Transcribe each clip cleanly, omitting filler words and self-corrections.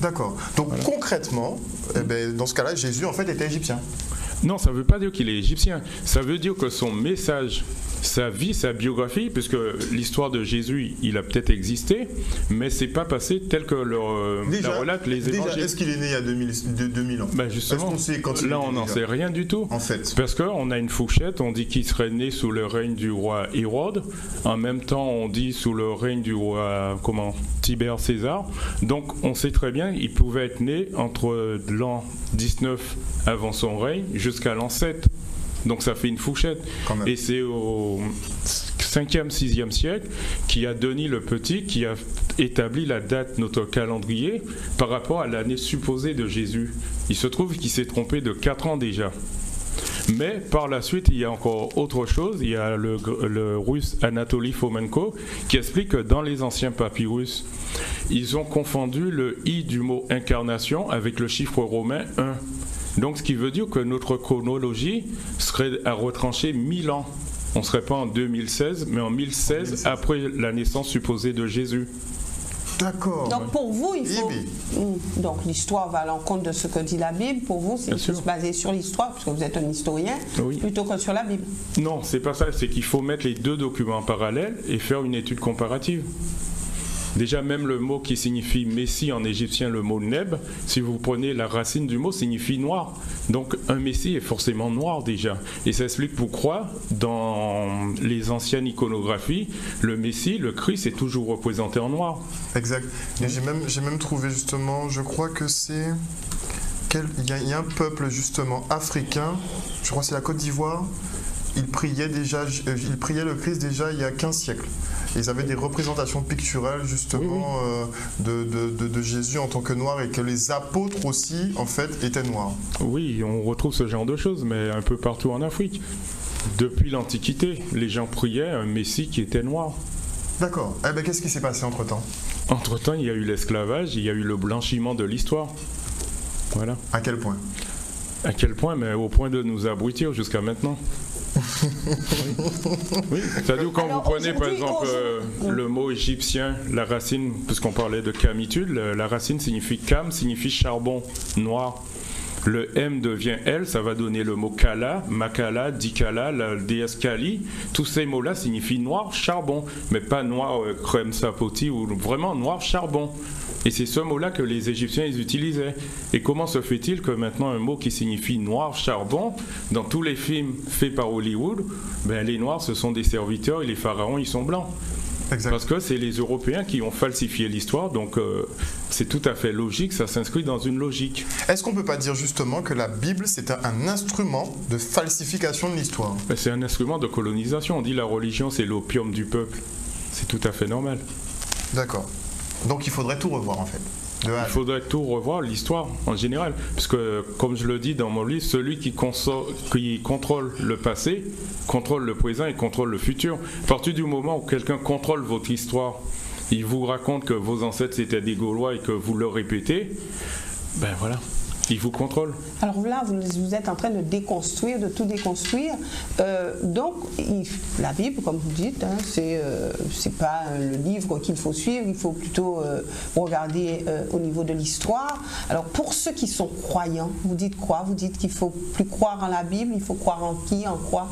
D'accord. Donc Voilà. concrètement, dans ce cas-là, Jésus en fait était égyptien. Non, ça ne veut pas dire qu'il est égyptien. Ça veut dire que son message, sa vie, sa biographie, puisque l'histoire de Jésus, il a peut-être existé, mais c'est pas passé tel que la relatent les évangiles. Est-ce qu'il est né il y a 2000 ans? Justement, est-ce qu'on sait quand il là est né on n'en déjà sait rien du tout. En fait. Parce qu'on a une fourchette, on dit qu'il serait né sous le règne du roi Hérode. En même temps, on dit sous le règne du roi Tibère César. Donc on sait très bien, il pouvait être né entre l'an 19 avant son règne jusqu'à l'an 7. Donc ça fait une fourchette. Et c'est au 5e, 6e siècle qu'il y a Denis le Petit qui a établi la date de notre calendrier par rapport à l'année supposée de Jésus. Il se trouve qu'il s'est trompé de 4 ans déjà. Mais par la suite, il y a encore autre chose. Il y a le russe Anatoly Fomenko qui explique que dans les anciens papyrus, ils ont confondu le i du mot incarnation avec le chiffre romain 1. Donc ce qui veut dire que notre chronologie serait à retrancher 1000 ans. On ne serait pas en 2016, mais en 1016, après la naissance supposée de Jésus. D'accord. Donc pour vous, il faut... Donc l'histoire va à l'encontre de ce que dit la Bible. Pour vous, c'est se baser sur l'histoire, parce que vous êtes un historien, plutôt que sur la Bible. Non, c'est pas ça. C'est qu'il faut mettre les deux documents en parallèle et faire une étude comparative. Déjà, même le mot qui signifie Messie en égyptien, le mot Neb, si vous prenez la racine du mot, signifie noir. Donc, un Messie est forcément noir déjà. Et ça explique pourquoi, dans les anciennes iconographies, le Messie, le Christ, est toujours représenté en noir. Exact. Et j'ai même trouvé justement, je crois que c'est... Il y a un peuple justement africain, je crois que c'est la Côte d'Ivoire, il priait le Christ déjà il y a 15 siècles. Ils avaient des représentations picturales justement de Jésus en tant que noir et que les apôtres aussi en fait étaient noirs. Oui, on retrouve ce genre de choses, mais un peu partout en Afrique. Depuis l'Antiquité, les gens priaient un Messie qui était noir. D'accord. Qu'est-ce qui s'est passé entre-temps? Entre-temps, il y a eu l'esclavage, il y a eu le blanchiment de l'histoire. Voilà. À quel point? À quel point? Mais au point de nous abrutir jusqu'à maintenant. Oui. C'est-à-dire quand vous prenez par exemple le mot égyptien, la racine, puisqu'on parlait de camitude, la racine signifie cam, signifie charbon noir. Le M devient L, ça va donner le mot Kala, Makala, Dikala, la déesse Kali. Tous ces mots-là signifient noir charbon, mais pas noir crème sapoti ou vraiment noir charbon. Et c'est ce mot-là que les Égyptiens ils utilisaient. Et comment se fait-il que maintenant un mot qui signifie noir charbon, dans tous les films faits par Hollywood, les noirs ce sont des serviteurs et les pharaons ils sont blancs. Exact. Parce que c'est les Européens qui ont falsifié l'histoire, donc c'est tout à fait logique, ça s'inscrit dans une logique. Est-ce qu'on ne peut pas dire justement que la Bible c'est un instrument de falsification de l'histoire? C'est un instrument de colonisation, on dit la religion c'est l'opium du peuple, c'est tout à fait normal. D'accord. Donc il faudrait tout revoir en fait. Il faudrait tout revoir, l'histoire en général. Parce que, comme je le dis dans mon livre, celui qui contrôle le passé, contrôle le présent et contrôle le futur. À partir du moment où quelqu'un contrôle votre histoire, il vous raconte que vos ancêtres c'était des Gaulois et que vous le répétez, voilà. Il vous contrôle. Alors là, vous êtes en train de déconstruire, de tout déconstruire. Donc, la Bible, comme vous dites, c'est pas le livre qu'il faut suivre, il faut plutôt regarder au niveau de l'histoire. Alors, pour ceux qui sont croyants, vous dites quoi? Vous dites qu'il ne faut plus croire en la Bible, il faut croire en qui, en quoi?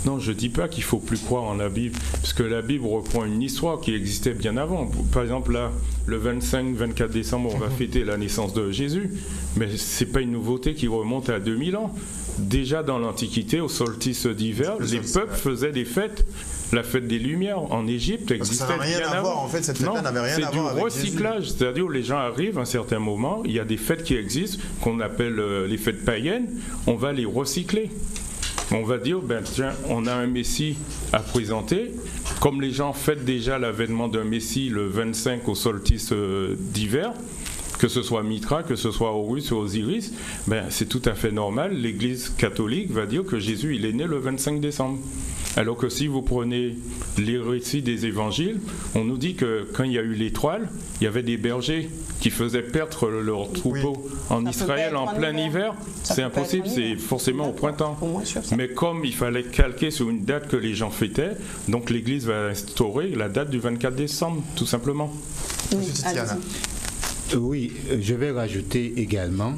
Non, je ne dis pas qu'il ne faut plus croire en la Bible, parce que la Bible reprend une histoire qui existait bien avant. Par exemple, là, le 25-24 décembre, on va fêter la naissance de Jésus, mais ce n'est pas une nouveauté qui remonte à 2000 ans. Déjà dans l'Antiquité, au solstice d'hiver, les peuples faisaient des fêtes. La fête des Lumières en Égypte existait bien avant. Ça n'a rien à voir, en fait, cette fête-là n'avait rien à voir avec Jésus. C'est du recyclage, c'est-à-dire où les gens arrivent à un certain moment, il y a des fêtes qui existent, qu'on appelle les fêtes païennes, on va les recycler. On va dire, tiens, on a un Messie à présenter. Comme les gens fêtent déjà l'avènement d'un Messie le 25 au solstice d'hiver, que ce soit Mitra, que ce soit Horus ou Osiris, c'est tout à fait normal. L'Église catholique va dire que Jésus il est né le 25 décembre. Alors que si vous prenez les récits des évangiles, on nous dit que quand il y a eu l'étoile, il y avait des bergers qui faisaient perdre leur troupeau en Israël en plein hiver. C'est impossible, c'est forcément au printemps. Mais comme il fallait calquer sur une date que les gens fêtaient, donc l'Église va instaurer la date du 24 décembre, tout simplement. Oui, je vais rajouter également